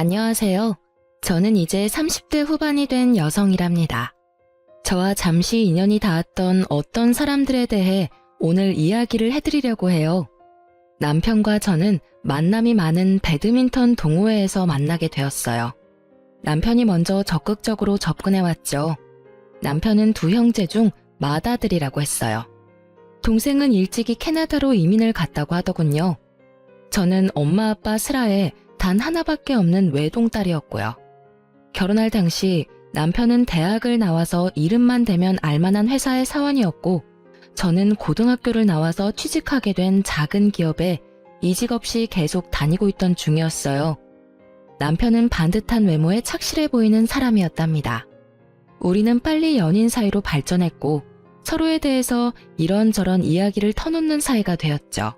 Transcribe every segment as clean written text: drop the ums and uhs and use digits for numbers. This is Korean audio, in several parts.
안녕하세요. 저는 이제 30대 후반이 된 여성이랍니다. 저와 잠시 인연이 닿았던 어떤 사람들에 대해 오늘 이야기를 해드리려고 해요. 남편과 저는 만남이 많은 배드민턴 동호회에서 만나게 되었어요. 남편이 먼저 적극적으로 접근해왔죠. 남편은 두 형제 중 맏아들이라고 했어요. 동생은 일찍이 캐나다로 이민을 갔다고 하더군요. 저는 엄마 아빠 슬하에 단 하나밖에 없는 외동딸이었고요. 결혼할 당시 남편은 대학을 나와서 이름만 대면 알만한 회사의 사원이었고 저는 고등학교를 나와서 취직하게 된 작은 기업에 이직 없이 계속 다니고 있던 중이었어요. 남편은 반듯한 외모에 착실해 보이는 사람이었답니다. 우리는 빨리 연인 사이로 발전했고 서로에 대해서 이런저런 이야기를 터놓는 사이가 되었죠.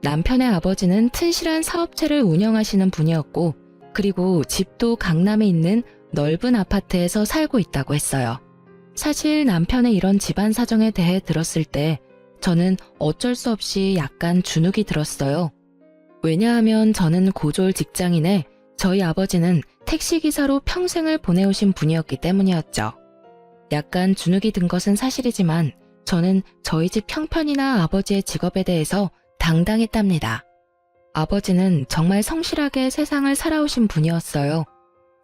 남편의 아버지는 튼실한 사업체를 운영하시는 분이었고 그리고 집도 강남에 있는 넓은 아파트에서 살고 있다고 했어요. 사실 남편의 이런 집안 사정에 대해 들었을 때 저는 어쩔 수 없이 약간 주눅이 들었어요. 왜냐하면 저는 고졸 직장인에 저희 아버지는 택시기사로 평생을 보내오신 분이었기 때문이었죠. 약간 주눅이 든 것은 사실이지만 저는 저희 집 형편이나 아버지의 직업에 대해서 당당했답니다. 아버지는 정말 성실하게 세상을 살아오신 분이었어요.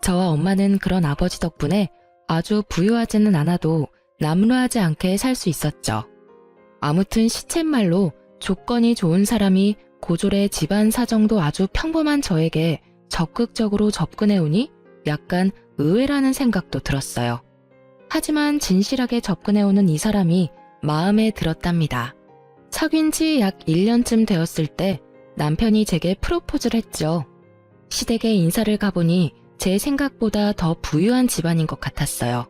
저와 엄마는 그런 아버지 덕분에 아주 부유하지는 않아도 남루하지 않게 살 수 있었죠. 아무튼 시쳇말로 조건이 좋은 사람이 고졸의 집안 사정도 아주 평범한 저에게 적극적으로 접근해오니 약간 의외라는 생각도 들었어요. 하지만 진실하게 접근해오는 이 사람이 마음에 들었답니다. 사귄 지 약 1년쯤 되었을 때 남편이 제게 프로포즈를 했죠. 시댁에 인사를 가보니 제 생각보다 더 부유한 집안인 것 같았어요.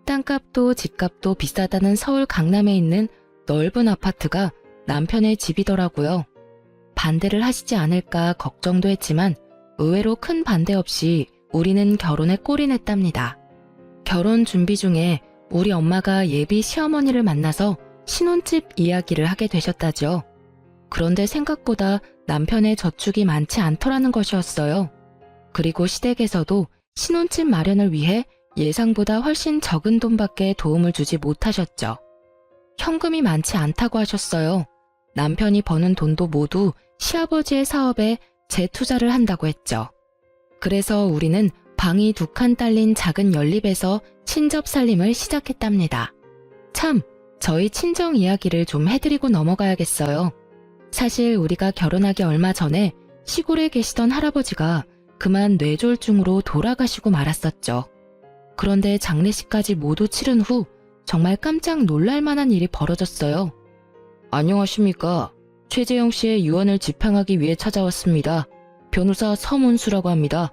땅값도 집값도 비싸다는 서울 강남에 있는 넓은 아파트가 남편의 집이더라고요. 반대를 하시지 않을까 걱정도 했지만 의외로 큰 반대 없이 우리는 결혼에 골인했답니다. 결혼 준비 중에 우리 엄마가 예비 시어머니를 만나서 신혼집 이야기를 하게 되셨다죠. 그런데 생각보다 남편의 저축이 많지 않더라는 것이었어요. 그리고 시댁에서도 신혼집 마련을 위해 예상보다 훨씬 적은 돈밖에 도움을 주지 못하셨죠. 현금이 많지 않다고 하셨어요. 남편이 버는 돈도 모두 시아버지의 사업에 재투자를 한다고 했죠. 그래서 우리는 방이 2칸 딸린 작은 연립에서 친접 살림을 시작했답니다. 참, 저희 친정 이야기를 좀 해드리고 넘어가야겠어요. 사실 우리가 결혼하기 얼마 전에 시골에 계시던 할아버지가 그만 뇌졸중으로 돌아가시고 말았었죠. 그런데 장례식까지 모두 치른 후 정말 깜짝 놀랄 만한 일이 벌어졌어요. 안녕하십니까. 최재영 씨의 유언을 집행하기 위해 찾아왔습니다. 변호사 서문수라고 합니다.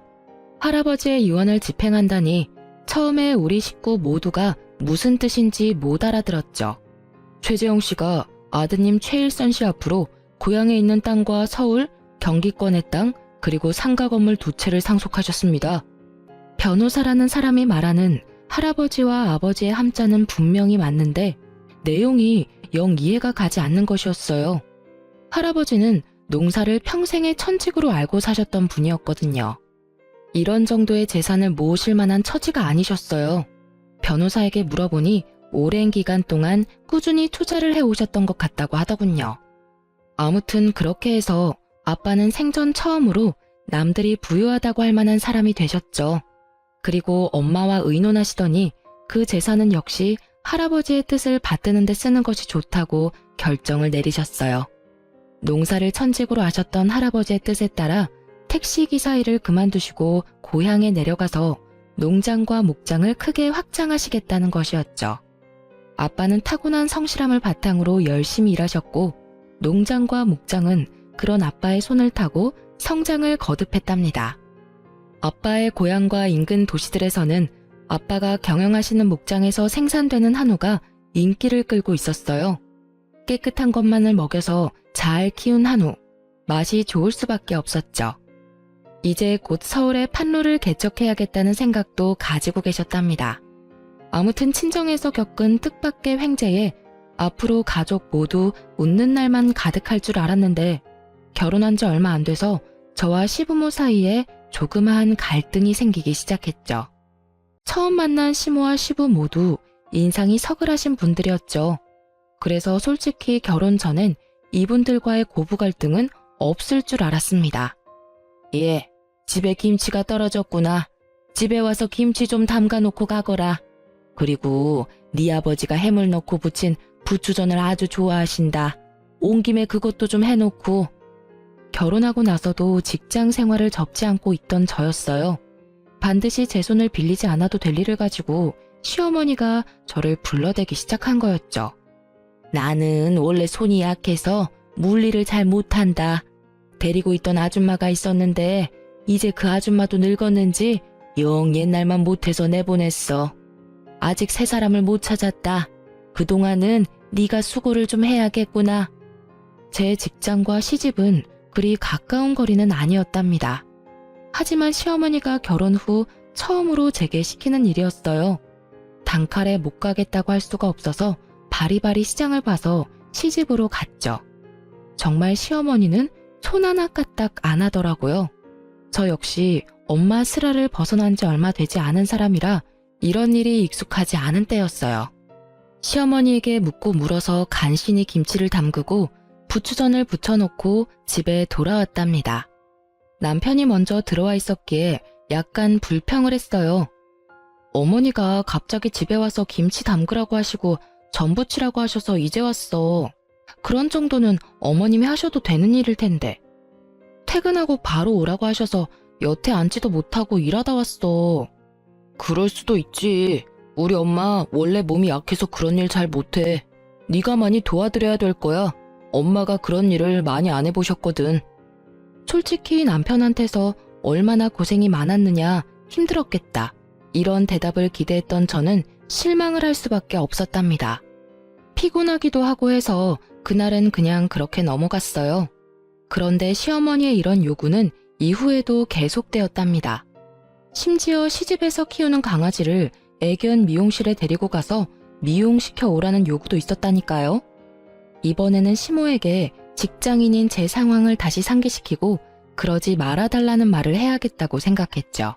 할아버지의 유언을 집행한다니 처음에 우리 식구 모두가 무슨 뜻인지 못 알아들었죠. 최재영 씨가 아드님 최일선 씨 앞으로 고향에 있는 땅과 서울, 경기권의 땅, 그리고 상가 건물 2채를 상속하셨습니다. 변호사라는 사람이 말하는 할아버지와 아버지의 함자는 분명히 맞는데 내용이 영 이해가 가지 않는 것이었어요. 할아버지는 농사를 평생의 천직으로 알고 사셨던 분이었거든요. 이런 정도의 재산을 모으실 만한 처지가 아니셨어요. 변호사에게 물어보니 오랜 기간 동안 꾸준히 투자를 해오셨던 것 같다고 하더군요. 아무튼 그렇게 해서 아빠는 생전 처음으로 남들이 부유하다고 할 만한 사람이 되셨죠. 그리고 엄마와 의논하시더니 그 재산은 역시 할아버지의 뜻을 받드는 데 쓰는 것이 좋다고 결정을 내리셨어요. 농사를 천직으로 하셨던 할아버지의 뜻에 따라 택시기사 일을 그만두시고 고향에 내려가서 농장과 목장을 크게 확장하시겠다는 것이었죠. 아빠는 타고난 성실함을 바탕으로 열심히 일하셨고 농장과 목장은 그런 아빠의 손을 타고 성장을 거듭했답니다. 아빠의 고향과 인근 도시들에서는 아빠가 경영하시는 목장에서 생산되는 한우가 인기를 끌고 있었어요. 깨끗한 것만을 먹여서 잘 키운 한우, 맛이 좋을 수밖에 없었죠. 이제 곧 서울에 판로를 개척해야겠다는 생각도 가지고 계셨답니다. 아무튼 친정에서 겪은 뜻밖의 횡재에 앞으로 가족 모두 웃는 날만 가득할 줄 알았는데 결혼한 지 얼마 안 돼서 저와 시부모 사이에 조그마한 갈등이 생기기 시작했죠. 처음 만난 시모와 시부 모두 인상이 서글하신 분들이었죠. 그래서 솔직히 결혼 전엔 이분들과의 고부 갈등은 없을 줄 알았습니다. 예, 집에 김치가 떨어졌구나. 집에 와서 김치 좀 담가놓고 가거라. 그리고 네 아버지가 해물 넣고 부친 부추전을 아주 좋아하신다. 온 김에 그것도 좀 해놓고. 결혼하고 나서도 직장 생활을 접지 않고 있던 저였어요. 반드시 제 손을 빌리지 않아도 될 일을 가지고 시어머니가 저를 불러대기 시작한 거였죠. 나는 원래 손이 약해서 물일을 잘 못한다. 데리고 있던 아줌마가 있었는데 이제 그 아줌마도 늙었는지 영 옛날만 못해서 내보냈어. 아직 새 사람을 못 찾았다. 그동안은 네가 수고를 좀 해야겠구나. 제 직장과 시집은 그리 가까운 거리는 아니었답니다. 하지만 시어머니가 결혼 후 처음으로 제게 시키는 일이었어요. 단칼에 못 가겠다고 할 수가 없어서 바리바리 시장을 봐서 시집으로 갔죠. 정말 시어머니는 손 하나 까딱 안 하더라고요. 저 역시 엄마 슬하를 벗어난 지 얼마 되지 않은 사람이라 이런 일이 익숙하지 않은 때였어요. 시어머니에게 묻고 물어서 간신히 김치를 담그고 부추전을 부쳐놓고 집에 돌아왔답니다. 남편이 먼저 들어와 있었기에 약간 불평을 했어요. 어머니가 갑자기 집에 와서 김치 담그라고 하시고 전 부치라고 하셔서 이제 왔어. 그런 정도는 어머님이 하셔도 되는 일일 텐데. 퇴근하고 바로 오라고 하셔서 여태 앉지도 못하고 일하다 왔어. 그럴 수도 있지. 우리 엄마 원래 몸이 약해서 그런 일 잘 못해. 네가 많이 도와드려야 될 거야. 엄마가 그런 일을 많이 안 해보셨거든. 솔직히 남편한테서 얼마나 고생이 많았느냐, 힘들었겠다. 이런 대답을 기대했던 저는 실망을 할 수밖에 없었답니다. 피곤하기도 하고 해서 그날은 그냥 그렇게 넘어갔어요. 그런데 시어머니의 이런 요구는 이후에도 계속되었답니다. 심지어 시집에서 키우는 강아지를 애견 미용실에 데리고 가서 미용시켜 오라는 요구도 있었다니까요. 이번에는 시모에게 직장인인 제 상황을 다시 상기시키고 그러지 말아달라는 말을 해야겠다고 생각했죠.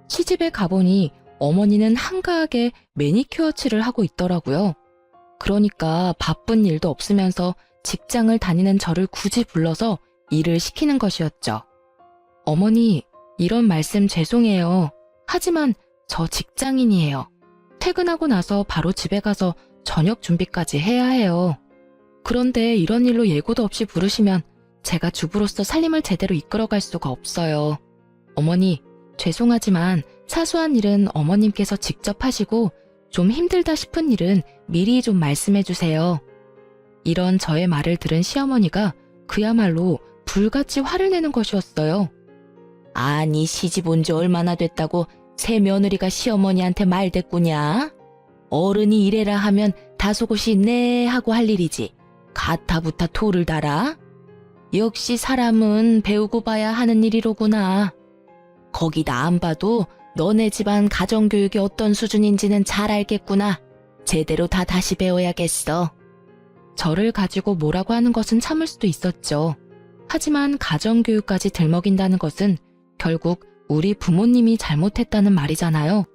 시집에 가보니 어머니는 한가하게 매니큐어 칠을 하고 있더라고요. 그러니까 바쁜 일도 없으면서 직장을 다니는 저를 굳이 불러서 일을 시키는 것이었죠. 어머니, 이런 말씀 죄송해요. 하지만 저 직장인이에요. 퇴근하고 나서 바로 집에 가서 저녁 준비까지 해야 해요. 그런데 이런 일로 예고도 없이 부르시면 제가 주부로서 살림을 제대로 이끌어갈 수가 없어요. 어머니, 죄송하지만 사소한 일은 어머님께서 직접 하시고 좀 힘들다 싶은 일은 미리 좀 말씀해 주세요. 이런 저의 말을 들은 시어머니가 그야말로 불같이 화를 내는 것이었어요. 아니, 시집 온 지 얼마나 됐다고 새 며느리가 시어머니한테 말대꾸냐? 어른이 이래라 하면 다소곳이 네 하고 할 일이지. 가타부타 토를 달아? 역시 사람은 배우고 봐야 하는 일이로구나. 거기다 안 봐도 너네 집안 가정교육이 어떤 수준인지는 잘 알겠구나. 제대로 다 다시 배워야겠어. 저를 가지고 뭐라고 하는 것은 참을 수도 있었죠. 하지만 가정교육까지 들먹인다는 것은 결국 우리 부모님이 잘못했다는 말이잖아요.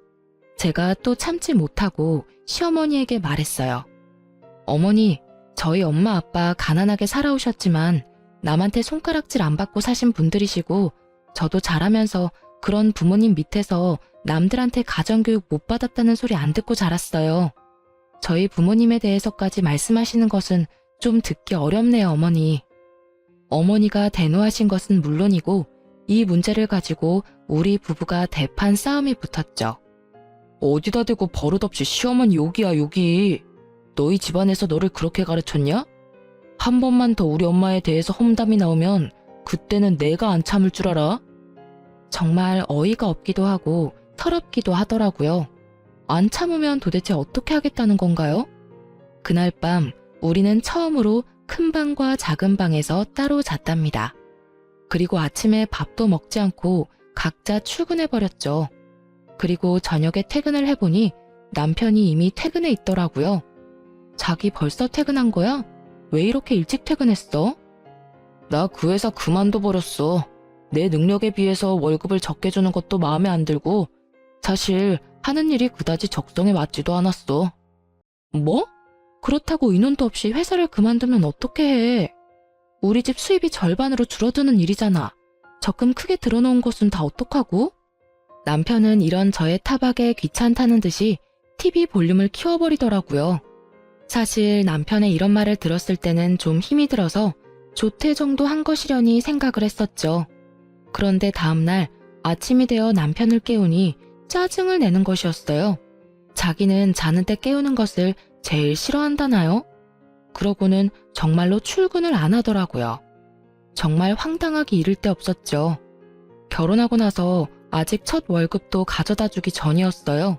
제가 또 참지 못하고 시어머니에게 말했어요. 어머니, 저희 엄마 아빠 가난하게 살아오셨지만 남한테 손가락질 안 받고 사신 분들이시고 저도 자라면서 그런 부모님 밑에서 남들한테 가정교육 못 받았다는 소리 안 듣고 자랐어요. 저희 부모님에 대해서까지 말씀하시는 것은 좀 듣기 어렵네요, 어머니. 어머니가 대노하신 것은 물론이고 이 문제를 가지고 우리 부부가 대판 싸움이 붙었죠. 어디다 대고 버릇없이 시어머니 욕이야, 욕이. 너희 집안에서 너를 그렇게 가르쳤냐? 한 번만 더 우리 엄마에 대해서 험담이 나오면 그때는 내가 안 참을 줄 알아? 정말 어이가 없기도 하고 서럽기도 하더라고요. 안 참으면 도대체 어떻게 하겠다는 건가요? 그날 밤 우리는 처음으로 큰 방과 작은 방에서 따로 잤답니다. 그리고 아침에 밥도 먹지 않고 각자 출근해버렸죠. 그리고 저녁에 퇴근을 해보니 남편이 이미 퇴근해 있더라고요. 자기 벌써 퇴근한 거야? 왜 이렇게 일찍 퇴근했어? 나 그 회사 그만둬버렸어. 내 능력에 비해서 월급을 적게 주는 것도 마음에 안 들고 사실 하는 일이 그다지 적성에 맞지도 않았어. 뭐? 그렇다고 인원도 없이 회사를 그만두면 어떻게 해? 우리 집 수입이 절반으로 줄어드는 일이잖아. 적금 크게 들어놓은 것은 다 어떡하고? 남편은 이런 저의 타박에 귀찮다는 듯이 TV 볼륨을 키워버리더라고요. 사실 남편의 이런 말을 들었을 때는 좀 힘이 들어서 조퇴 정도 한 것이려니 생각을 했었죠. 그런데 다음날 아침이 되어 남편을 깨우니 짜증을 내는 것이었어요. 자기는 자는 때 깨우는 것을 제일 싫어한다나요? 그러고는 정말로 출근을 안 하더라고요. 정말 황당하기 이를 데 없었죠. 결혼하고 나서 아직 첫 월급도 가져다 주기 전이었어요.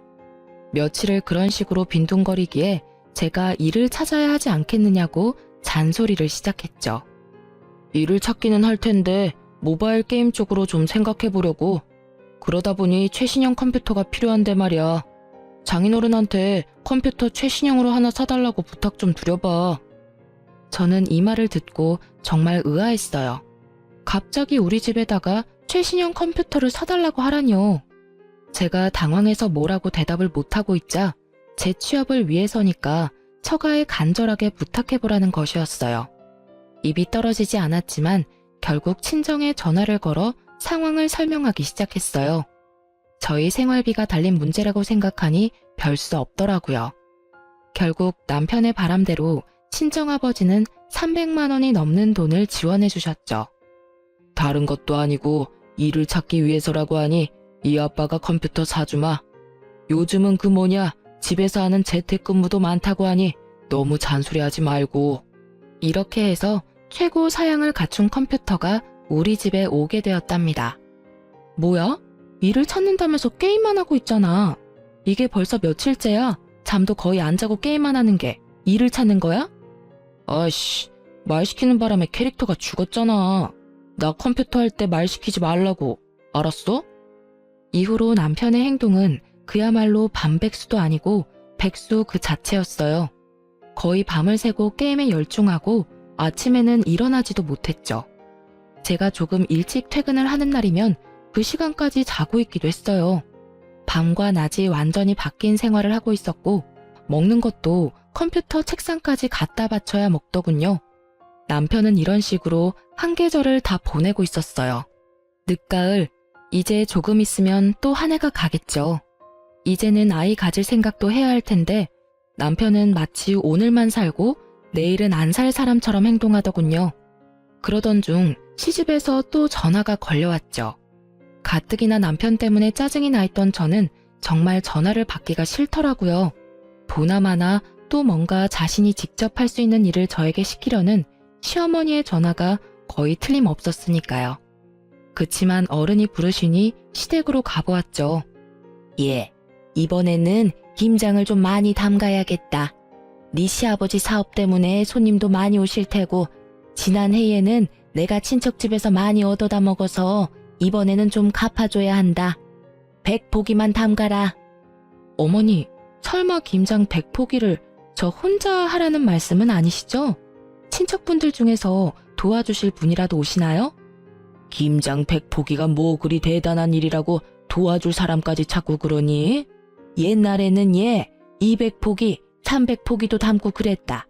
며칠을 그런 식으로 빈둥거리기에 제가 일을 찾아야 하지 않겠느냐고 잔소리를 시작했죠. 일을 찾기는 할 텐데 모바일 게임 쪽으로 좀 생각해 보려고. 그러다 보니 최신형 컴퓨터가 필요한데 말이야. 장인어른한테 컴퓨터 최신형으로 하나 사달라고 부탁 좀 드려봐. 저는 이 말을 듣고 정말 의아했어요. 갑자기 우리 집에다가 최신형 컴퓨터를 사달라고 하라뇨. 제가 당황해서 뭐라고 대답을 못하고 있자 제 취업을 위해서니까 처가에 간절하게 부탁해보라는 것이었어요. 입이 떨어지지 않았지만 결국 친정에 전화를 걸어 상황을 설명하기 시작했어요. 저희 생활비가 달린 문제라고 생각하니 별 수 없더라고요. 결국 남편의 바람대로 친정아버지는 300만 원이 넘는 돈을 지원해 주셨죠. 다른 것도 아니고 일을 찾기 위해서라고 하니 이 아빠가 컴퓨터 사주마. 요즘은 그 뭐냐 집에서 하는 재택근무도 많다고 하니 너무 잔소리하지 말고. 이렇게 해서 최고 사양을 갖춘 컴퓨터가 우리 집에 오게 되었답니다. 뭐야? 일을 찾는다면서 게임만 하고 있잖아. 이게 벌써 며칠째야. 잠도 거의 안 자고 게임만 하는 게 일을 찾는 거야? 아이씨, 말 시키는 바람에 캐릭터가 죽었잖아. 나 컴퓨터 할 때 말 시키지 말라고. 알았어? 이후로 남편의 행동은 그야말로 반백수도 아니고 백수 그 자체였어요. 거의 밤을 새고 게임에 열중하고 아침에는 일어나지도 못했죠. 제가 조금 일찍 퇴근을 하는 날이면 그 시간까지 자고 있기도 했어요. 밤과 낮이 완전히 바뀐 생활을 하고 있었고 먹는 것도 컴퓨터 책상까지 갖다 바쳐야 먹더군요. 남편은 이런 식으로 한 계절을 다 보내고 있었어요. 늦가을, 이제 조금 있으면 또 한 해가 가겠죠. 이제는 아이 가질 생각도 해야 할 텐데 남편은 마치 오늘만 살고 내일은 안 살 사람처럼 행동하더군요. 그러던 중 시집에서 또 전화가 걸려왔죠. 가뜩이나 남편 때문에 짜증이 나 있던 저는 정말 전화를 받기가 싫더라고요. 보나마나 또 뭔가 자신이 직접 할 수 있는 일을 저에게 시키려는 시어머니의 전화가 거의 틀림없었으니까요. 그치만 어른이 부르시니 시댁으로 가보았죠. 예, 이번에는 김장을 좀 많이 담가야겠다. 네 시아버지 사업 때문에 손님도 많이 오실 테고 지난 해에는 내가 친척집에서 많이 얻어다 먹어서 이번에는 좀 갚아줘야 한다. 100포기만 담가라. 어머니, 설마 김장 100포기를 저 혼자 하라는 말씀은 아니시죠? 친척분들 중에서 도와주실 분이라도 오시나요? 김장 100포기가 뭐 그리 대단한 일이라고 도와줄 사람까지 찾고 그러니? 옛날에는 200포기, 300포기도 담고 그랬다.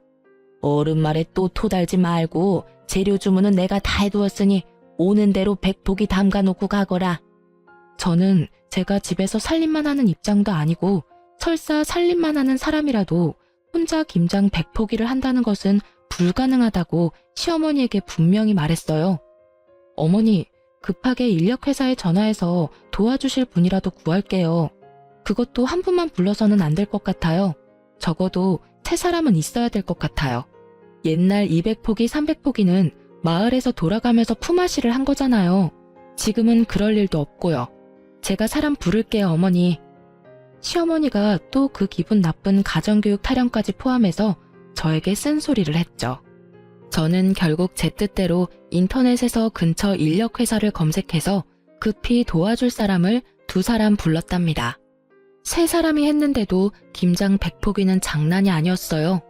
어른 말에 또 토달지 말고 재료 주문은 내가 다 해두었으니 오는 대로 100포기 담가놓고 가거라. 저는 제가 집에서 살림만 하는 입장도 아니고 설사 살림만 하는 사람이라도 혼자 김장 100포기를 한다는 것은 불가능하다고 시어머니에게 분명히 말했어요. 어머니, 급하게 인력회사에 전화해서 도와주실 분이라도 구할게요. 그것도 한 분만 불러서는 안 될 것 같아요. 적어도 세 사람은 있어야 될 것 같아요. 옛날 200포기, 300포기는 마을에서 돌아가면서 품앗이를 한 거잖아요. 지금은 그럴 일도 없고요. 제가 사람 부를게요, 어머니. 시어머니가 또 그 기분 나쁜 가정교육 타령까지 포함해서 저에게 쓴소리를 했죠. 저는 결국 제 뜻대로 인터넷에서 근처 인력회사를 검색해서 급히 도와줄 사람을 2사람 불렀답니다. 3사람이 했는데도 김장 100포기는 장난이 아니었어요.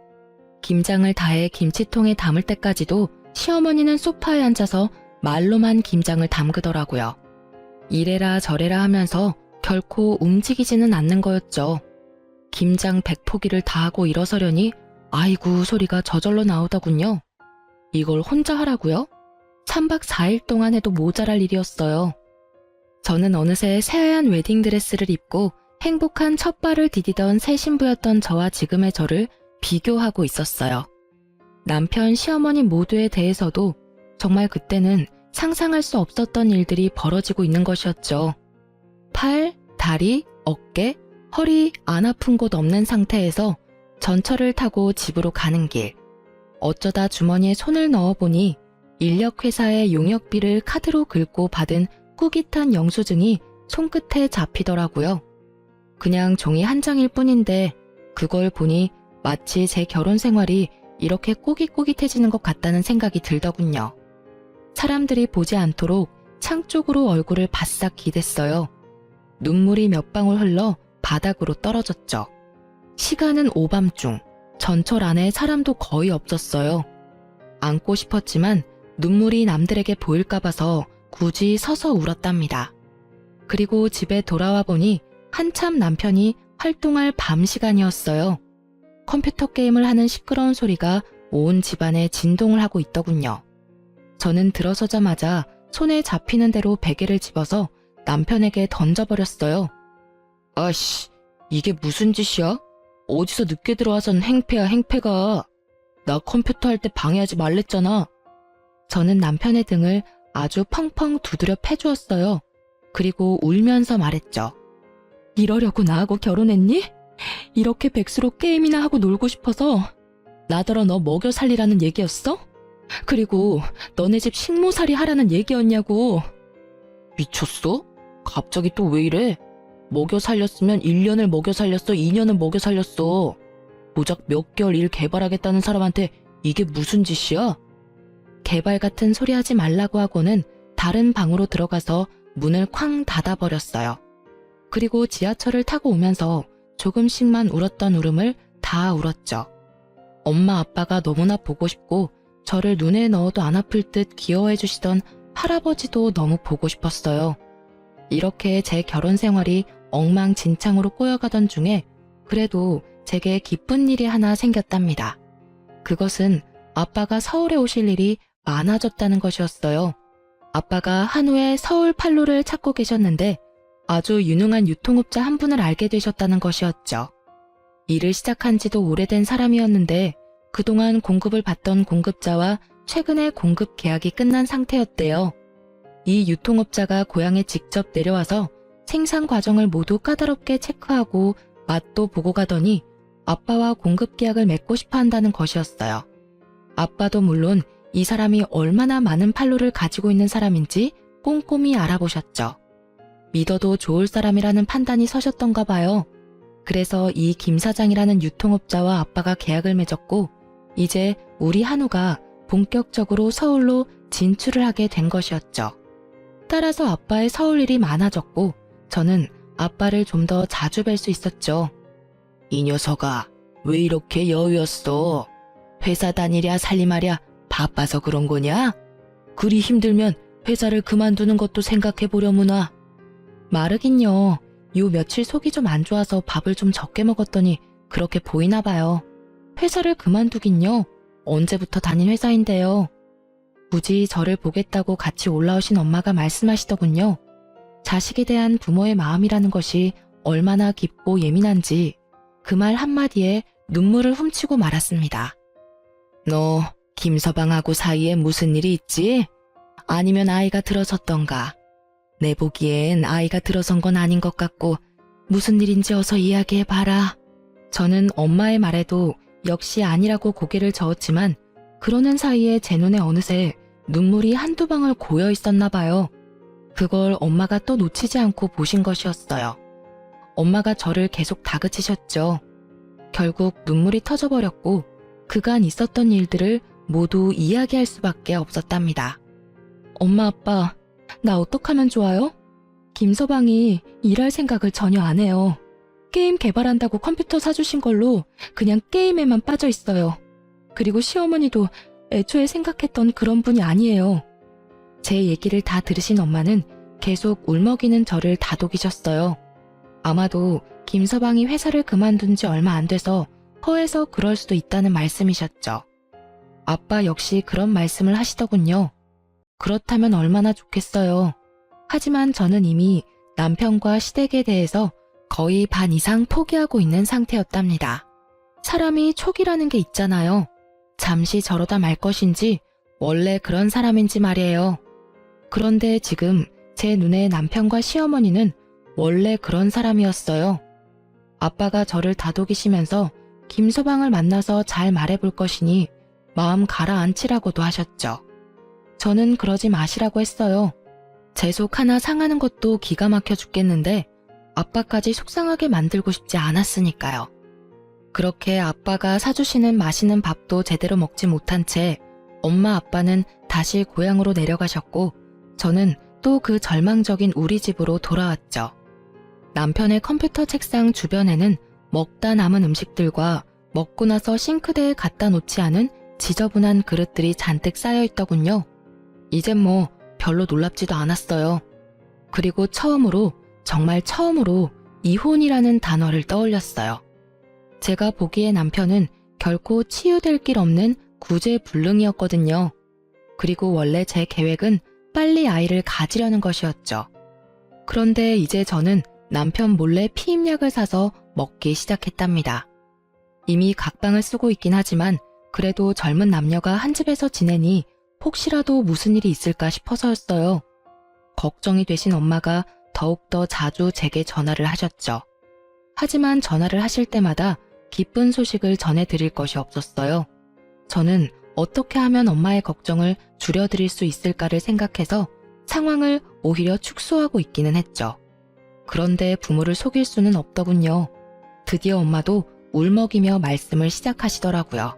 김장을 다해 김치통에 담을 때까지도 시어머니는 소파에 앉아서 말로만 김장을 담그더라고요. 이래라 저래라 하면서 결코 움직이지는 않는 거였죠. 김장 100포기를 다 하고 일어서려니 아이고 소리가 저절로 나오더군요. 이걸 혼자 하라고요? 3박 4일 동안 해도 모자랄 일이었어요. 저는 어느새 새하얀 웨딩드레스를 입고 행복한 첫 발을 디디던 새 신부였던 저와 지금의 저를 비교하고 있었어요. 남편, 시어머니 모두에 대해서도 정말 그때는 상상할 수 없었던 일들이 벌어지고 있는 것이었죠. 팔, 다리, 어깨, 허리 안 아픈 곳 없는 상태에서 전철을 타고 집으로 가는 길. 어쩌다 주머니에 손을 넣어보니 인력회사의 용역비를 카드로 긁고 받은 꾸깃한 영수증이 손끝에 잡히더라고요. 그냥 종이 한 장일 뿐인데 그걸 보니 마치 제 결혼 생활이 이렇게 꼬깃꼬깃해지는 것 같다는 생각이 들더군요. 사람들이 보지 않도록 창 쪽으로 얼굴을 바싹 기댔어요. 눈물이 몇 방울 흘러 바닥으로 떨어졌죠. 시간은 오밤중, 전철 안에 사람도 거의 없었어요. 안고 싶었지만 눈물이 남들에게 보일까 봐서 굳이 서서 울었답니다. 그리고 집에 돌아와 보니 한참 남편이 활동할 밤 시간이었어요. 컴퓨터 게임을 하는 시끄러운 소리가 온 집안에 진동을 하고 있더군요. 저는 들어서자마자 손에 잡히는 대로 베개를 집어서 남편에게 던져버렸어요. 아씨, 이게 무슨 짓이야? 어디서 늦게 들어와선 행패야 행패가. 나 컴퓨터 할 때 방해하지 말랬잖아. 저는 남편의 등을 아주 펑펑 두드려 패주었어요. 그리고 울면서 말했죠. 이러려고 나하고 결혼했니? 이렇게 백수로 게임이나 하고 놀고 싶어서 나더러 너 먹여 살리라는 얘기였어? 그리고 너네 집 식모살이 하라는 얘기였냐고. 미쳤어? 갑자기 또 왜 이래? 먹여 살렸으면 1년을 먹여 살렸어, 2년을 먹여 살렸어. 고작 몇 개월 일 개발하겠다는 사람한테 이게 무슨 짓이야? 개발 같은 소리 하지 말라고 하고는 다른 방으로 들어가서 문을 쾅 닫아버렸어요. 그리고 지하철을 타고 오면서 조금씩만 울었던 울음을 다 울었죠. 엄마 아빠가 너무나 보고 싶고 저를 눈에 넣어도 안 아플 듯 귀여워해 주시던 할아버지도 너무 보고 싶었어요. 이렇게 제 결혼 생활이 엉망진창으로 꼬여가던 중에 그래도 제게 기쁜 일이 하나 생겼답니다. 그것은 아빠가 서울에 오실 일이 많아졌다는 것이었어요. 아빠가 한우에 서울 판로를 찾고 계셨는데 아주 유능한 유통업자 한 분을 알게 되셨다는 것이었죠. 일을 시작한 지도 오래된 사람이었는데 그동안 공급을 받던 공급자와 최근에 공급 계약이 끝난 상태였대요. 이 유통업자가 고향에 직접 내려와서 생산 과정을 모두 까다롭게 체크하고 맛도 보고 가더니 아빠와 공급 계약을 맺고 싶어 한다는 것이었어요. 아빠도 물론 이 사람이 얼마나 많은 판로를 가지고 있는 사람인지 꼼꼼히 알아보셨죠. 믿어도 좋을 사람이라는 판단이 서셨던가 봐요. 그래서 이 김 사장이라는 유통업자와 아빠가 계약을 맺었고 이제 우리 한우가 본격적으로 서울로 진출을 하게 된 것이었죠. 따라서 아빠의 서울 일이 많아졌고 저는 아빠를 좀 더 자주 뵐 수 있었죠. 이 녀석아, 왜 이렇게 여유였어? 회사 다니랴 살림하랴 바빠서 그런 거냐? 그리 힘들면 회사를 그만두는 것도 생각해보려무나. 마르긴요. 요 며칠 속이 좀 안 좋아서 밥을 좀 적게 먹었더니 그렇게 보이나 봐요. 회사를 그만두긴요. 언제부터 다닌 회사인데요. 굳이 저를 보겠다고 같이 올라오신 엄마가 말씀하시더군요. 자식에 대한 부모의 마음이라는 것이 얼마나 깊고 예민한지 그 말 한마디에 눈물을 훔치고 말았습니다. 너 김서방하고 사이에 무슨 일이 있지? 아니면 아이가 들어섰던가? 내 보기엔 아이가 들어선 건 아닌 것 같고 무슨 일인지 어서 이야기해봐라. 저는 엄마의 말에도 역시 아니라고 고개를 저었지만 그러는 사이에 제 눈에 어느새 눈물이 한두 방울 고여 있었나 봐요. 그걸 엄마가 또 놓치지 않고 보신 것이었어요. 엄마가 저를 계속 다그치셨죠. 결국 눈물이 터져버렸고 그간 있었던 일들을 모두 이야기할 수밖에 없었답니다. 엄마 아빠, 나 어떡하면 좋아요? 김서방이 일할 생각을 전혀 안 해요. 게임 개발한다고 컴퓨터 사주신 걸로 그냥 게임에만 빠져 있어요. 그리고 시어머니도 애초에 생각했던 그런 분이 아니에요. 제 얘기를 다 들으신 엄마는 계속 울먹이는 저를 다독이셨어요. 아마도 김서방이 회사를 그만둔 지 얼마 안 돼서 허해서 그럴 수도 있다는 말씀이셨죠. 아빠 역시 그런 말씀을 하시더군요. 그렇다면 얼마나 좋겠어요. 하지만 저는 이미 남편과 시댁에 대해서 거의 반 이상 포기하고 있는 상태였답니다. 사람이 촉이라는 게 있잖아요. 잠시 저러다 말 것인지 원래 그런 사람인지 말이에요. 그런데 지금 제 눈에 남편과 시어머니는 원래 그런 사람이었어요. 아빠가 저를 다독이시면서 김서방을 만나서 잘 말해볼 것이니 마음 가라앉히라고도 하셨죠. 저는 그러지 마시라고 했어요. 제 속 하나 상하는 것도 기가 막혀 죽겠는데 아빠까지 속상하게 만들고 싶지 않았으니까요. 그렇게 아빠가 사주시는 맛있는 밥도 제대로 먹지 못한 채 엄마 아빠는 다시 고향으로 내려가셨고 저는 또 그 절망적인 우리 집으로 돌아왔죠. 남편의 컴퓨터 책상 주변에는 먹다 남은 음식들과 먹고 나서 싱크대에 갖다 놓지 않은 지저분한 그릇들이 잔뜩 쌓여 있더군요. 이젠 뭐 별로 놀랍지도 않았어요. 그리고 처음으로, 정말 처음으로 이혼이라는 단어를 떠올렸어요. 제가 보기에 남편은 결코 치유될 길 없는 구제불능이었거든요. 그리고 원래 제 계획은 빨리 아이를 가지려는 것이었죠. 그런데 이제 저는 남편 몰래 피임약을 사서 먹기 시작했답니다. 이미 각방을 쓰고 있긴 하지만 그래도 젊은 남녀가 한 집에서 지내니 혹시라도 무슨 일이 있을까 싶어서였어요. 걱정이 되신 엄마가 더욱더 자주 제게 전화를 하셨죠. 하지만 전화를 하실 때마다 기쁜 소식을 전해드릴 것이 없었어요. 저는 어떻게 하면 엄마의 걱정을 줄여드릴 수 있을까를 생각해서 상황을 오히려 축소하고 있기는 했죠. 그런데 부모를 속일 수는 없더군요. 드디어 엄마도 울먹이며 말씀을 시작하시더라고요.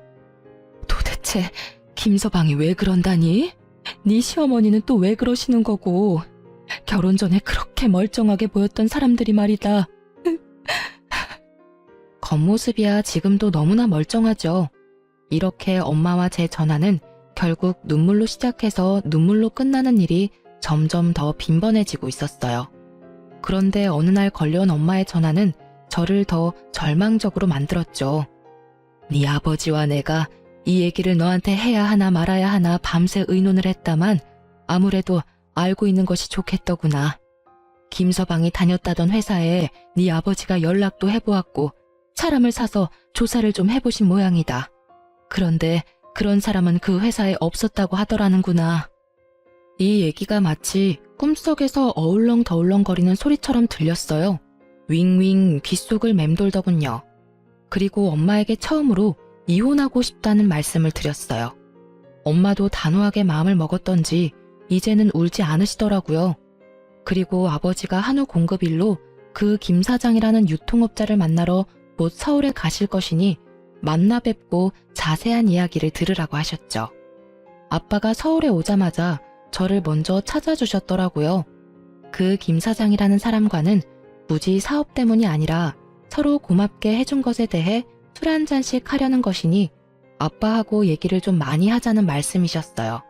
도대체 김서방이 왜 그런다니? 네 시어머니는 또 왜 그러시는 거고? 결혼 전에 그렇게 멀쩡하게 보였던 사람들이 말이다. 겉모습이야 지금도 너무나 멀쩡하죠. 이렇게 엄마와 제 전화는 결국 눈물로 시작해서 눈물로 끝나는 일이 점점 더 빈번해지고 있었어요. 그런데 어느 날 걸려온 엄마의 전화는 저를 더 절망적으로 만들었죠. 네 아버지와 내가 이 얘기를 너한테 해야 하나 말아야 하나 밤새 의논을 했다만 아무래도 알고 있는 것이 좋겠더구나. 김서방이 다녔다던 회사에 네 아버지가 연락도 해보았고 사람을 사서 조사를 좀 해보신 모양이다. 그런데 그런 사람은 그 회사에 없었다고 하더라는구나. 이 얘기가 마치 꿈속에서 어울렁더울렁거리는 소리처럼 들렸어요. 윙윙 귓속을 맴돌더군요. 그리고 엄마에게 처음으로 이혼하고 싶다는 말씀을 드렸어요. 엄마도 단호하게 마음을 먹었던지 이제는 울지 않으시더라고요. 그리고 아버지가 한우 공급일로 그 김 사장이라는 유통업자를 만나러 곧 서울에 가실 것이니 만나 뵙고 자세한 이야기를 들으라고 하셨죠. 아빠가 서울에 오자마자 저를 먼저 찾아주셨더라고요. 그 김 사장이라는 사람과는 굳이 사업 때문이 아니라 서로 고맙게 해준 것에 대해 술 한 잔씩 하려는 것이니 아빠하고 얘기를 좀 많이 하자는 말씀이셨어요.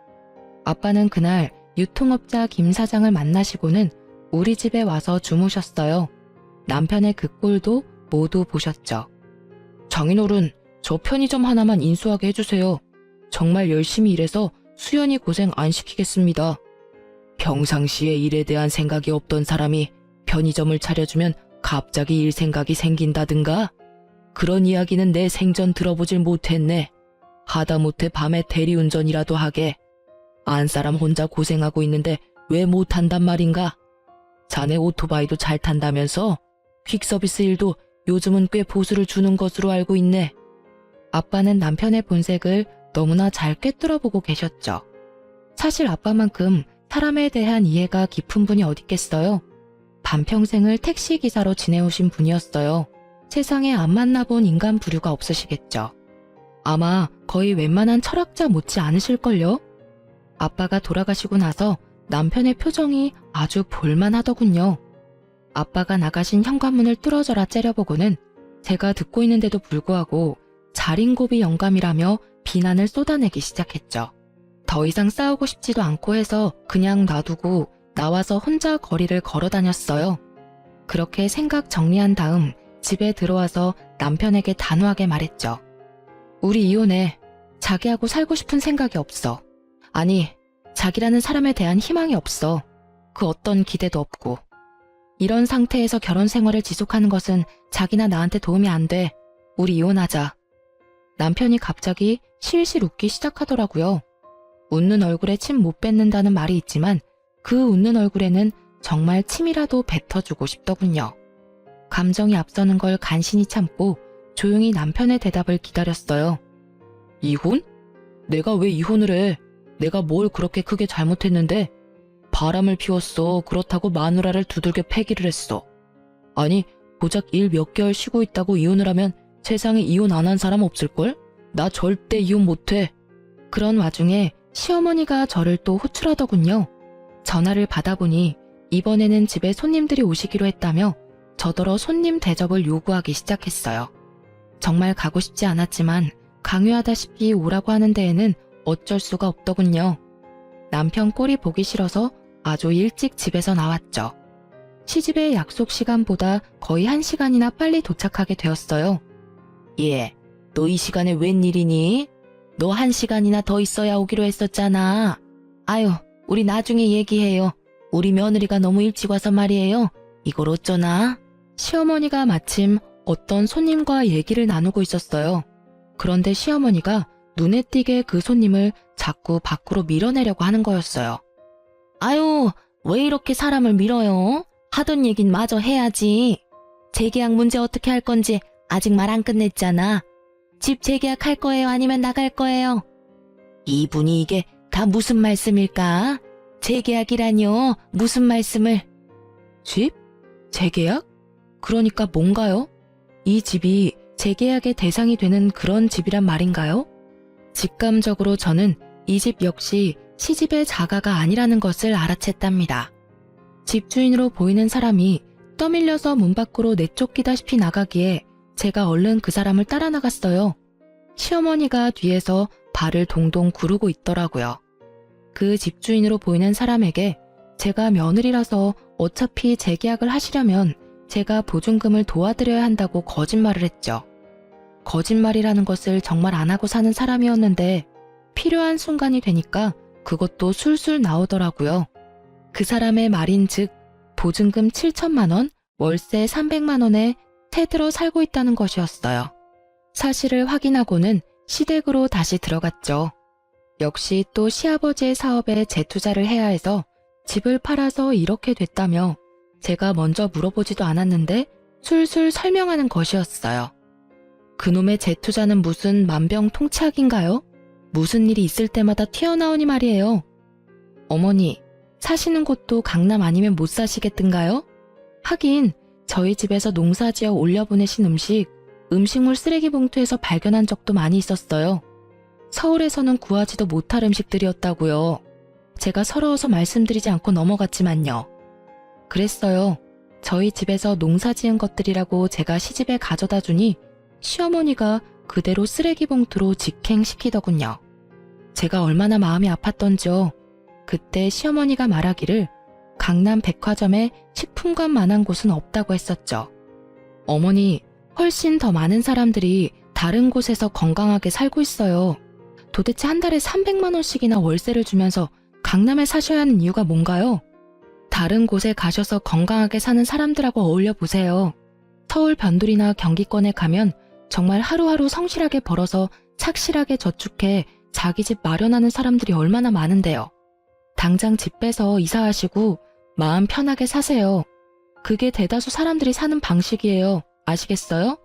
아빠는 그날 유통업자 김 사장을 만나시고는 우리 집에 와서 주무셨어요. 남편의 그 꼴도 모두 보셨죠. 장인어른, 저 편의점 하나만 인수하게 해주세요. 정말 열심히 일해서 수연이 고생 안 시키겠습니다. 평상시에 일에 대한 생각이 없던 사람이 편의점을 차려주면 갑자기 일 생각이 생긴다든가? 그런 이야기는 내 생전 들어보질 못했네. 하다못해 밤에 대리운전이라도 하게. 안 사람 혼자 고생하고 있는데 왜 못한단 말인가? 자네 오토바이도 잘 탄다면서? 퀵서비스 일도 요즘은 꽤 보수를 주는 것으로 알고 있네. 아빠는 남편의 본색을 너무나 잘 꿰뚫어보고 계셨죠. 사실 아빠만큼 사람에 대한 이해가 깊은 분이 어딨겠어요. 반평생을 택시기사로 지내오신 분이었어요. 세상에 안 만나본 인간 부류가 없으시겠죠. 아마 거의 웬만한 철학자 못지 않으실걸요? 아빠가 돌아가시고 나서 남편의 표정이 아주 볼만하더군요. 아빠가 나가신 현관문을 뚫어져라 째려보고는 제가 듣고 있는데도 불구하고 자린고비 영감이라며 비난을 쏟아내기 시작했죠. 더 이상 싸우고 싶지도 않고 해서 그냥 놔두고 나와서 혼자 거리를 걸어 다녔어요. 그렇게 생각 정리한 다음 집에 들어와서 남편에게 단호하게 말했죠. 우리 이혼해. 자기하고 살고 싶은 생각이 없어. 아니, 자기라는 사람에 대한 희망이 없어. 그 어떤 기대도 없고. 이런 상태에서 결혼 생활을 지속하는 것은 자기나 나한테 도움이 안 돼. 우리 이혼하자. 남편이 갑자기 실실 웃기 시작하더라고요. 웃는 얼굴에 침 못 뱉는다는 말이 있지만 그 웃는 얼굴에는 정말 침이라도 뱉어주고 싶더군요. 감정이 앞서는 걸 간신히 참고 조용히 남편의 대답을 기다렸어요. 이혼? 내가 왜 이혼을 해? 내가 뭘 그렇게 크게 잘못했는데? 바람을 피웠어. 그렇다고 마누라를 두들겨 패기를 했어. 아니, 고작 일 몇 개월 쉬고 있다고 이혼을 하면 세상에 이혼 안 한 사람 없을걸? 나 절대 이혼 못해. 그런 와중에 시어머니가 저를 또 호출하더군요. 전화를 받아보니 이번에는 집에 손님들이 오시기로 했다며 저더러 손님 대접을 요구하기 시작했어요. 정말 가고 싶지 않았지만 강요하다시피 오라고 하는 데에는 어쩔 수가 없더군요. 남편 꼴이 보기 싫어서 아주 일찍 집에서 나왔죠. 시집의 약속 시간보다 거의 1시간이나 빨리 도착하게 되었어요. 예, 너 이 시간에 웬일이니? 너 1시간이나 더 있어야 오기로 했었잖아. 아유, 우리 나중에 얘기해요. 우리 며느리가 너무 일찍 와서 말이에요. 이걸 어쩌나? 시어머니가 마침 어떤 손님과 얘기를 나누고 있었어요. 그런데 시어머니가 눈에 띄게 그 손님을 자꾸 밖으로 밀어내려고 하는 거였어요. 아유, 왜 이렇게 사람을 밀어요? 하던 얘긴 마저 해야지. 재계약 문제 어떻게 할 건지 아직 말 안 끝냈잖아. 집 재계약할 거예요? 아니면 나갈 거예요? 이분이 이게 다 무슨 말씀일까? 재계약이라뇨? 무슨 말씀을? 집? 재계약? 그러니까 뭔가요? 이 집이 재계약의 대상이 되는 그런 집이란 말인가요? 직감적으로 저는 이 집 역시 시집의 자가가 아니라는 것을 알아챘답니다. 집주인으로 보이는 사람이 떠밀려서 문 밖으로 내쫓기다시피 나가기에 제가 얼른 그 사람을 따라 나갔어요. 시어머니가 뒤에서 발을 동동 구르고 있더라고요. 그 집주인으로 보이는 사람에게 제가 며느리라서 어차피 재계약을 하시려면 제가 보증금을 도와드려야 한다고 거짓말을 했죠. 거짓말이라는 것을 정말 안 하고 사는 사람이었는데 필요한 순간이 되니까 그것도 술술 나오더라고요. 그 사람의 말인즉 보증금 7천만 원, 월세 300만 원에 새들어 살고 있다는 것이었어요. 사실을 확인하고는 시댁으로 다시 들어갔죠. 역시 또 시아버지의 사업에 재투자를 해야 해서 집을 팔아서 이렇게 됐다며 제가 먼저 물어보지도 않았는데 술술 설명하는 것이었어요. 그놈의 재투자는 무슨 만병통치약인가요? 무슨 일이 있을 때마다 튀어나오니 말이에요. 어머니, 사시는 곳도 강남 아니면 못 사시겠던가요? 하긴 저희 집에서 농사지어 올려보내신 음식물 쓰레기 봉투에서 발견한 적도 많이 있었어요. 서울에서는 구하지도 못할 음식들이었다고요. 제가 서러워서 말씀드리지 않고 넘어갔지만요. 그랬어요. 저희 집에서 농사 지은 것들이라고 제가 시집에 가져다 주니 시어머니가 그대로 쓰레기 봉투로 직행시키더군요. 제가 얼마나 마음이 아팠던지요. 그때 시어머니가 말하기를 강남 백화점에 식품관만한 곳은 없다고 했었죠. 어머니, 훨씬 더 많은 사람들이 다른 곳에서 건강하게 살고 있어요. 도대체 한 달에 300만 원씩이나 월세를 주면서 강남에 사셔야 하는 이유가 뭔가요? 다른 곳에 가셔서 건강하게 사는 사람들하고 어울려 보세요. 서울 변두리나 경기권에 가면 정말 하루하루 성실하게 벌어서 착실하게 저축해 자기 집 마련하는 사람들이 얼마나 많은데요. 당장 집 빼서 이사하시고 마음 편하게 사세요. 그게 대다수 사람들이 사는 방식이에요. 아시겠어요?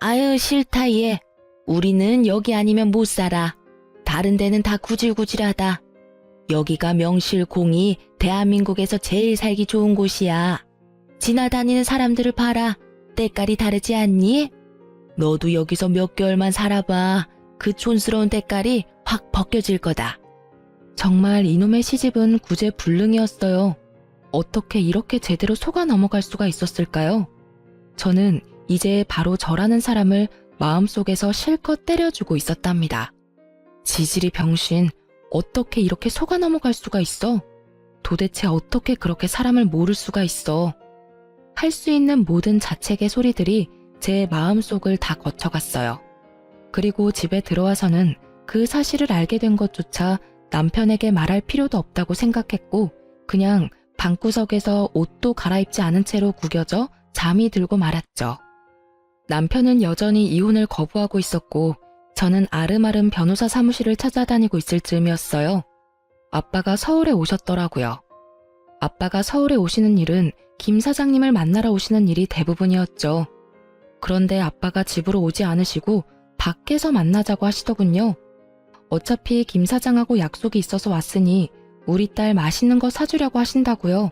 아유, 싫다 얘. 우리는 여기 아니면 못 살아. 다른 데는 다 구질구질하다. 여기가 명실공히 대한민국에서 제일 살기 좋은 곳이야. 지나다니는 사람들을 봐라. 때깔이 다르지 않니? 너도 여기서 몇 개월만 살아봐. 그 촌스러운 때깔이 확 벗겨질 거다. 정말 이놈의 시집은 구제불능이었어요. 어떻게 이렇게 제대로 속아 넘어갈 수가 있었을까요? 저는 이제 바로 저라는 사람을 마음속에서 실컷 때려주고 있었답니다. 지질이 병신, 어떻게 이렇게 속아 넘어갈 수가 있어? 도대체 어떻게 그렇게 사람을 모를 수가 있어? 할 수 있는 모든 자책의 소리들이 제 마음속을 다 거쳐갔어요. 그리고 집에 들어와서는 그 사실을 알게 된 것조차 남편에게 말할 필요도 없다고 생각했고 그냥 방구석에서 옷도 갈아입지 않은 채로 구겨져 잠이 들고 말았죠. 남편은 여전히 이혼을 거부하고 있었고 저는 아름아름 변호사 사무실을 찾아다니고 있을 즈음이었어요. 아빠가 서울에 오셨더라고요. 아빠가 서울에 오시는 일은 김 사장님을 만나러 오시는 일이 대부분이었죠. 그런데 아빠가 집으로 오지 않으시고 밖에서 만나자고 하시더군요. 어차피 김 사장하고 약속이 있어서 왔으니 우리 딸 맛있는 거 사주려고 하신다고요.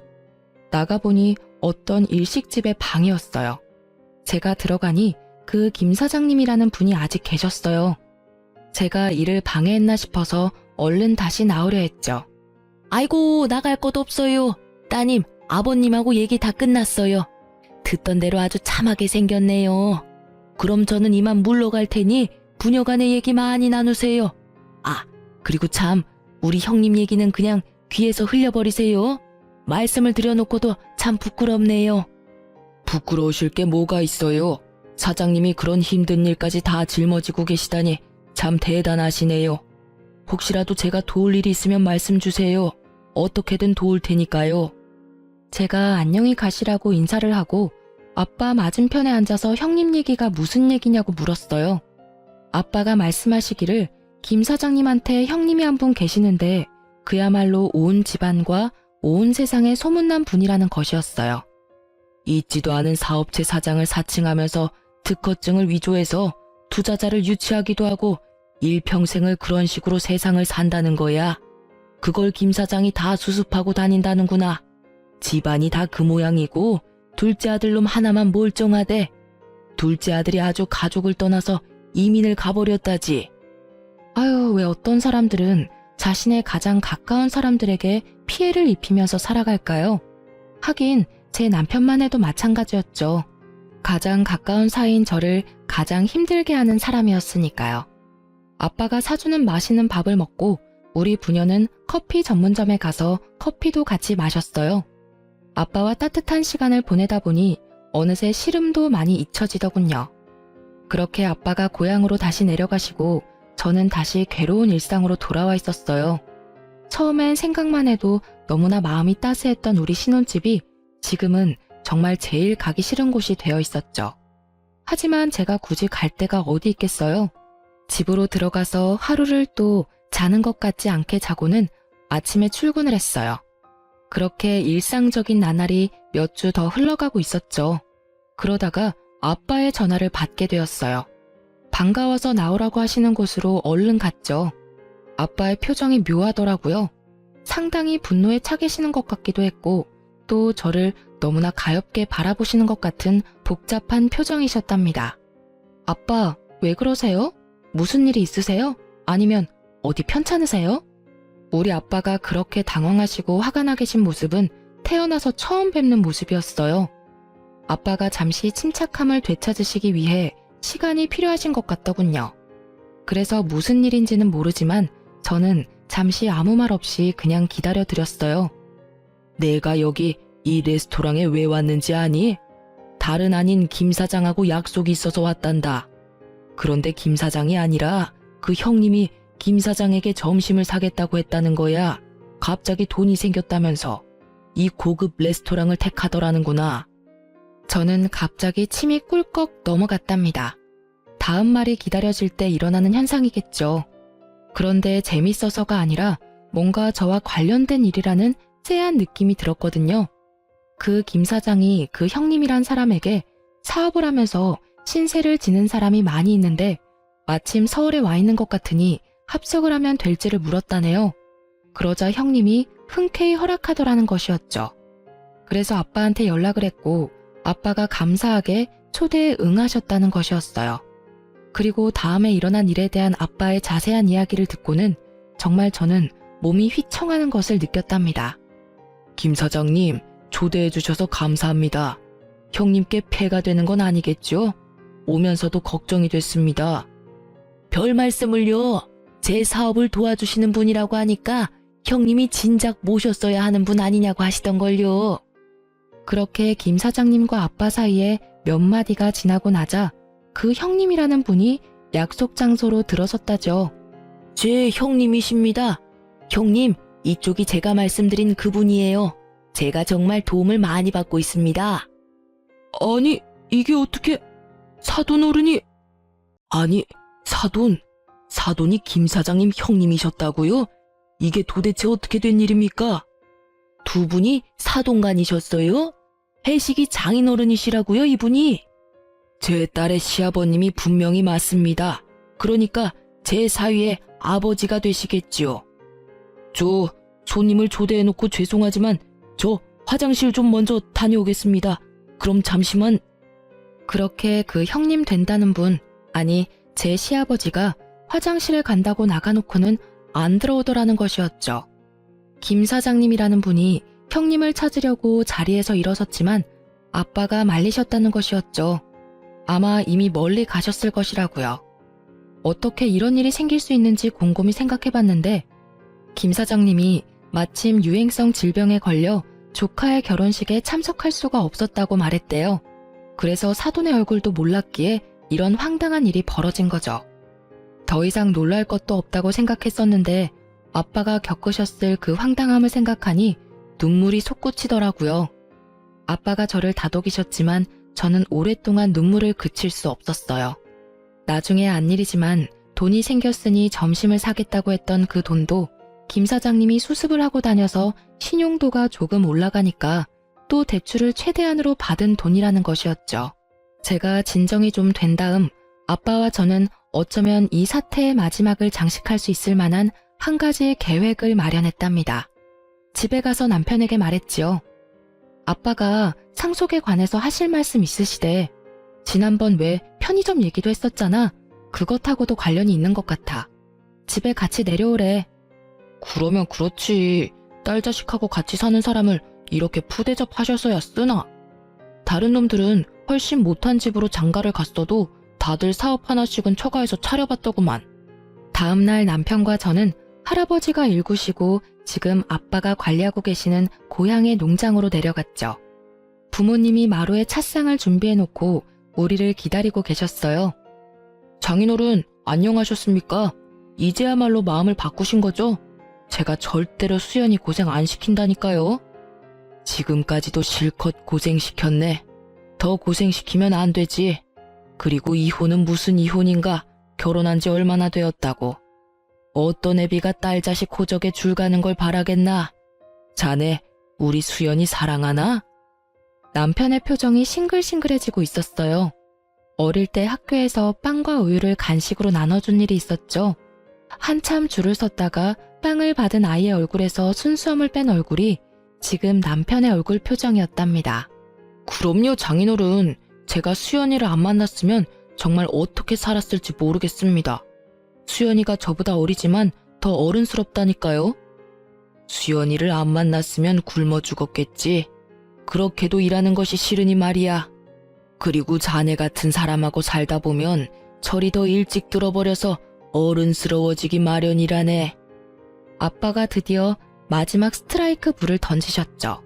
나가보니 어떤 일식집의 방이었어요. 제가 들어가니 그 김 사장님이라는 분이 아직 계셨어요. 제가 일을 방해했나 싶어서 얼른 다시 나오려 했죠. 아이고, 나갈 것도 없어요. 따님, 아버님하고 얘기 다 끝났어요. 듣던 대로 아주 참하게 생겼네요. 그럼 저는 이만 물러갈 테니 부녀간의 얘기 많이 나누세요. 아, 그리고 참, 우리 형님 얘기는 그냥 귀에서 흘려버리세요. 말씀을 드려놓고도 참 부끄럽네요. 부끄러우실 게 뭐가 있어요. 사장님이 그런 힘든 일까지 다 짊어지고 계시다니 참 대단하시네요. 혹시라도 제가 도울 일이 있으면 말씀 주세요. 어떻게든 도울 테니까요. 제가 안녕히 가시라고 인사를 하고 아빠 맞은편에 앉아서 형님 얘기가 무슨 얘기냐고 물었어요. 아빠가 말씀하시기를 김 사장님한테 형님이 한 분 계시는데 그야말로 온 집안과 온 세상에 소문난 분이라는 것이었어요. 있지도 않은 사업체 사장을 사칭하면서 특허증을 위조해서 투자자를 유치하기도 하고 일평생을 그런 식으로 세상을 산다는 거야. 그걸 김 사장이 다 수습하고 다닌다는구나. 집안이 다 그 모양이고 둘째 아들놈 하나만 멀쩡하대. 둘째 아들이 아주 가족을 떠나서 이민을 가버렸다지. 아유, 왜 어떤 사람들은 자신의 가장 가까운 사람들에게 피해를 입히면서 살아갈까요? 하긴 제 남편만 해도 마찬가지였죠. 가장 가까운 사이인 저를 가장 힘들게 하는 사람이었으니까요. 아빠가 사주는 맛있는 밥을 먹고 우리 부녀는 커피 전문점에 가서 커피도 같이 마셨어요. 아빠와 따뜻한 시간을 보내다 보니 어느새 시름도 많이 잊혀지더군요. 그렇게 아빠가 고향으로 다시 내려가시고 저는 다시 괴로운 일상으로 돌아와 있었어요. 처음엔 생각만 해도 너무나 마음이 따스했던 우리 신혼집이 지금은 정말 제일 가기 싫은 곳이 되어 있었죠. 하지만 제가 굳이 갈 데가 어디 있겠어요? 집으로 들어가서 하루를 또 자는 것 같지 않게 자고는 아침에 출근을 했어요. 그렇게 일상적인 나날이 몇 주 더 흘러가고 있었죠. 그러다가 아빠의 전화를 받게 되었어요. 반가워서 나오라고 하시는 곳으로 얼른 갔죠. 아빠의 표정이 묘하더라고요. 상당히 분노에 차 계시는 것 같기도 했고 또 저를 너무나 가엾게 바라보시는 것 같은 복잡한 표정이셨답니다. 아빠, 왜 그러세요? 무슨 일이 있으세요? 아니면 어디 편찮으세요? 우리 아빠가 그렇게 당황하시고 화가 나 계신 모습은 태어나서 처음 뵙는 모습이었어요. 아빠가 잠시 침착함을 되찾으시기 위해 시간이 필요하신 것 같더군요. 그래서 무슨 일인지는 모르지만 저는 잠시 아무 말 없이 그냥 기다려드렸어요. 내가 여기 이 레스토랑에 왜 왔는지 아니? 다른 아닌 김 사장하고 약속이 있어서 왔단다. 그런데 김 사장이 아니라 그 형님이 김 사장에게 점심을 사겠다고 했다는 거야. 갑자기 돈이 생겼다면서 이 고급 레스토랑을 택하더라는구나. 저는 갑자기 침이 꿀꺽 넘어갔답니다. 다음 말이 기다려질 때 일어나는 현상이겠죠. 그런데 재밌어서가 아니라 뭔가 저와 관련된 일이라는 쎄한 느낌이 들었거든요. 그 김 사장이 그 형님이란 사람에게 사업을 하면서 신세를 지는 사람이 많이 있는데 마침 서울에 와 있는 것 같으니 합석을 하면 될지를 물었다네요. 그러자 형님이 흔쾌히 허락하더라는 것이었죠. 그래서 아빠한테 연락을 했고 아빠가 감사하게 초대에 응하셨다는 것이었어요. 그리고 다음에 일어난 일에 대한 아빠의 자세한 이야기를 듣고는 정말 저는 몸이 휘청하는 것을 느꼈답니다. 김 사장님, 초대해 주셔서 감사합니다. 형님께 폐가 되는 건 아니겠죠? 오면서도 걱정이 됐습니다. 별 말씀을요. 제 사업을 도와주시는 분이라고 하니까 형님이 진작 모셨어야 하는 분 아니냐고 하시던걸요. 그렇게 김 사장님과 아빠 사이에 몇 마디가 지나고 나자 그 형님이라는 분이 약속 장소로 들어섰다죠. 제 형님이십니다. 형님, 이쪽이 제가 말씀드린 그분이에요. 제가 정말 도움을 많이 받고 있습니다. 아니, 이게 어떻게... 사돈 어른이... 아니, 사돈이 김 사장님 형님이셨다고요? 이게 도대체 어떻게 된 일입니까? 두 분이 사돈간이셨어요? 해식이 장인어른이시라고요, 이분이? 제 딸의 시아버님이 분명히 맞습니다. 그러니까 제 사위의 아버지가 되시겠지요. 저 손님을 초대해놓고 죄송하지만 저 화장실 좀 먼저 다녀오겠습니다. 그럼 잠시만. 그렇게 그 형님 된다는 분, 아니 제 시아버지가 화장실에 간다고 나가놓고는 안 들어오더라는 것이었죠. 김 사장님이라는 분이 형님을 찾으려고 자리에서 일어섰지만 아빠가 말리셨다는 것이었죠. 아마 이미 멀리 가셨을 것이라고요. 어떻게 이런 일이 생길 수 있는지 곰곰이 생각해봤는데 김 사장님이 마침 유행성 질병에 걸려 조카의 결혼식에 참석할 수가 없었다고 말했대요. 그래서 사돈의 얼굴도 몰랐기에 이런 황당한 일이 벌어진 거죠. 더 이상 놀랄 것도 없다고 생각했었는데 아빠가 겪으셨을 그 황당함을 생각하니 눈물이 솟구치더라고요. 아빠가 저를 다독이셨지만 저는 오랫동안 눈물을 그칠 수 없었어요. 나중에 안 일이지만 돈이 생겼으니 점심을 사겠다고 했던 그 돈도 김 사장님이 수습을 하고 다녀서 신용도가 조금 올라가니까 또 대출을 최대한으로 받은 돈이라는 것이었죠. 제가 진정이 좀 된 다음 아빠와 저는 어쩌면 이 사태의 마지막을 장식할 수 있을 만한 한 가지의 계획을 마련했답니다. 집에 가서 남편에게 말했지요. 아빠가 상속에 관해서 하실 말씀 있으시대. 지난번 왜 편의점 얘기도 했었잖아. 그것하고도 관련이 있는 것 같아. 집에 같이 내려오래. 그러면 그렇지. 딸 자식하고 같이 사는 사람을 이렇게 푸대접 하셔서야 쓰나. 다른 놈들은 훨씬 못한 집으로 장가를 갔어도 다들 사업 하나씩은 처가에서 차려봤더구만. 다음날 남편과 저는 할아버지가 일구시고 지금 아빠가 관리하고 계시는 고향의 농장으로 내려갔죠. 부모님이 마루에 찻상을 준비해놓고 우리를 기다리고 계셨어요. 장인어른, 안녕하셨습니까? 이제야말로 마음을 바꾸신 거죠? 제가 절대로 수연이 고생 안 시킨다니까요. 지금까지도 실컷 고생시켰네. 더 고생시키면 안 되지. 그리고 이혼은 무슨 이혼인가? 결혼한 지 얼마나 되었다고. 어떤 애비가 딸 자식 호적에 줄 가는 걸 바라겠나? 자네, 우리 수연이 사랑하나? 남편의 표정이 싱글싱글해지고 있었어요. 어릴 때 학교에서 빵과 우유를 간식으로 나눠준 일이 있었죠. 한참 줄을 섰다가 빵을 받은 아이의 얼굴에서 순수함을 뺀 얼굴이 지금 남편의 얼굴 표정이었답니다. 그럼요, 장인어른. 제가 수연이를 안 만났으면 정말 어떻게 살았을지 모르겠습니다. 수연이가 저보다 어리지만 더 어른스럽다니까요. 수연이를 안 만났으면 굶어 죽었겠지. 그렇게도 일하는 것이 싫으니 말이야. 그리고 자네 같은 사람하고 살다 보면 철이 더 일찍 들어버려서 어른스러워지기 마련이라네. 아빠가 드디어 마지막 스트라이크 불을 던지셨죠.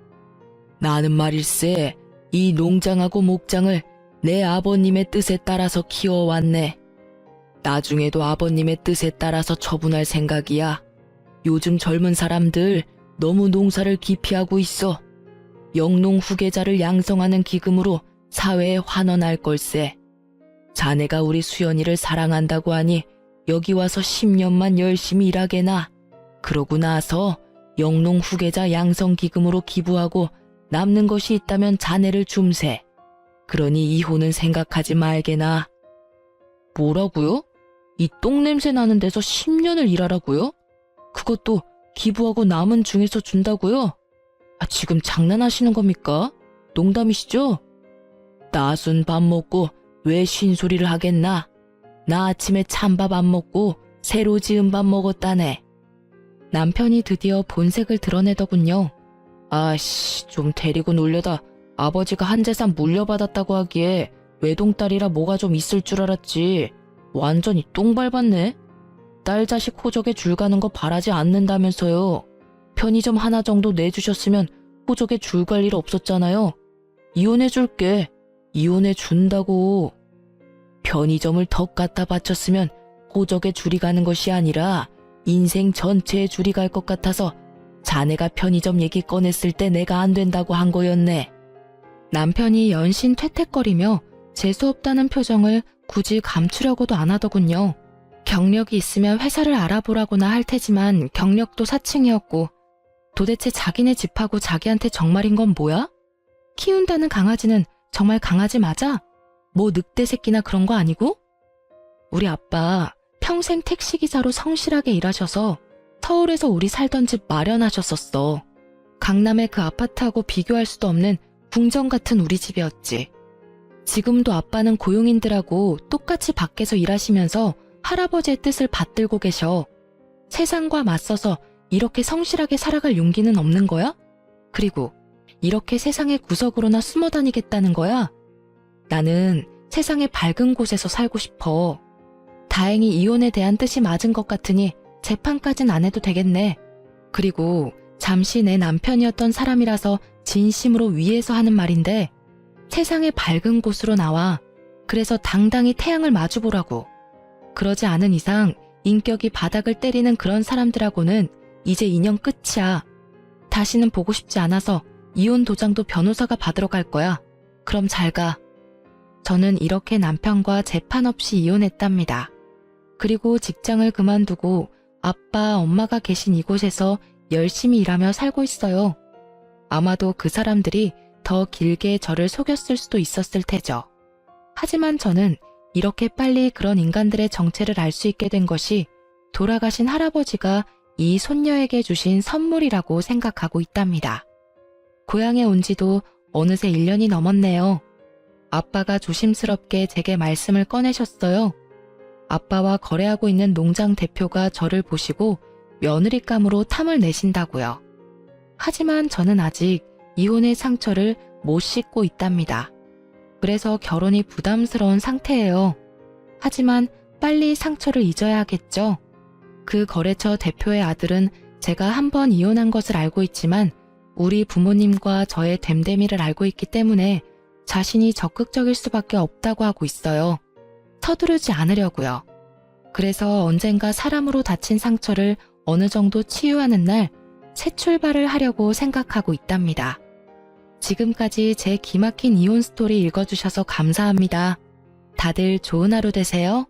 나는 말일세, 이 농장하고 목장을 내 아버님의 뜻에 따라서 키워왔네. 나중에도 아버님의 뜻에 따라서 처분할 생각이야. 요즘 젊은 사람들 너무 농사를 기피하고 있어. 영농 후계자를 양성하는 기금으로 사회에 환원할 걸세. 자네가 우리 수연이를 사랑한다고 하니 여기 와서 10년만 열심히 일하게나. 그러고 나서 영농 후계자 양성 기금으로 기부하고 남는 것이 있다면 자네를 줌세. 그러니 이혼은 생각하지 말게나. 뭐라고요? 이 똥냄새 나는 데서 10년을 일하라고요? 그것도 기부하고 남은 중에서 준다고요? 지금 장난하시는 겁니까? 농담이시죠? 나순 밥 먹고 왜 쉰소리를 하겠나? 나 아침에 찬밥 안 먹고 새로 지은 밥 먹었다네. 남편이 드디어 본색을 드러내더군요. 아씨, 좀 데리고 놀려다 아버지가 한 재산 물려받았다고 하기에 외동딸이라 뭐가 좀 있을 줄 알았지. 완전히 똥 밟았네. 딸 자식 호적에 줄 가는 거 바라지 않는다면서요. 편의점 하나 정도 내주셨으면 호적에 줄 갈 일 없었잖아요. 이혼해줄게. 이혼해준다고. 편의점을 덕 갖다 바쳤으면 호적에 줄이 가는 것이 아니라 인생 전체에 줄이 갈 것 같아서 자네가 편의점 얘기 꺼냈을 때 내가 안 된다고 한 거였네. 남편이 연신 퇴퇴거리며 재수없다는 표정을 굳이 감추려고도 안 하더군요. 경력이 있으면 회사를 알아보라고나 할 테지만 경력도 사칭이었고 도대체 자기네 집하고 자기한테 정말인 건 뭐야? 키운다는 강아지는 정말 강아지 맞아? 뭐 늑대 새끼나 그런 거 아니고? 우리 아빠 평생 택시기사로 성실하게 일하셔서 서울에서 우리 살던 집 마련하셨었어. 강남의 그 아파트하고 비교할 수도 없는 궁전 같은 우리 집이었지. 지금도 아빠는 고용인들하고 똑같이 밖에서 일하시면서 할아버지의 뜻을 받들고 계셔. 세상과 맞서서 이렇게 성실하게 살아갈 용기는 없는 거야? 그리고 이렇게 세상의 구석으로나 숨어 다니겠다는 거야? 나는 세상의 밝은 곳에서 살고 싶어. 다행히 이혼에 대한 뜻이 맞은 것 같으니 재판까진 안 해도 되겠네. 그리고 잠시 내 남편이었던 사람이라서 진심으로 위해서 하는 말인데 세상의 밝은 곳으로 나와. 그래서 당당히 태양을 마주보라고. 그러지 않은 이상 인격이 바닥을 때리는 그런 사람들하고는 이제 인연 끝이야. 다시는 보고 싶지 않아서 이혼 도장도 변호사가 받으러 갈 거야. 그럼 잘 가. 저는 이렇게 남편과 재판 없이 이혼했답니다. 그리고 직장을 그만두고 아빠, 엄마가 계신 이곳에서 열심히 일하며 살고 있어요. 아마도 그 사람들이 더 길게 저를 속였을 수도 있었을 테죠. 하지만 저는 이렇게 빨리 그런 인간들의 정체를 알 수 있게 된 것이 돌아가신 할아버지가 이 손녀에게 주신 선물이라고 생각하고 있답니다. 고향에 온 지도 어느새 1년이 넘었네요. 아빠가 조심스럽게 제게 말씀을 꺼내셨어요. 아빠와 거래하고 있는 농장 대표가 저를 보시고 며느리감으로 탐을 내신다고요. 하지만 저는 아직 이혼의 상처를 못 씻고 있답니다. 그래서 결혼이 부담스러운 상태예요. 하지만 빨리 상처를 잊어야 하겠죠. 그 거래처 대표의 아들은 제가 한 번 이혼한 것을 알고 있지만 우리 부모님과 저의 됨됨이를 알고 있기 때문에 자신이 적극적일 수밖에 없다고 하고 있어요. 서두르지 않으려고요. 그래서 언젠가 사람으로 다친 상처를 어느 정도 치유하는 날 새 출발을 하려고 생각하고 있답니다. 지금까지 제 기막힌 이혼 스토리 읽어주셔서 감사합니다. 다들 좋은 하루 되세요.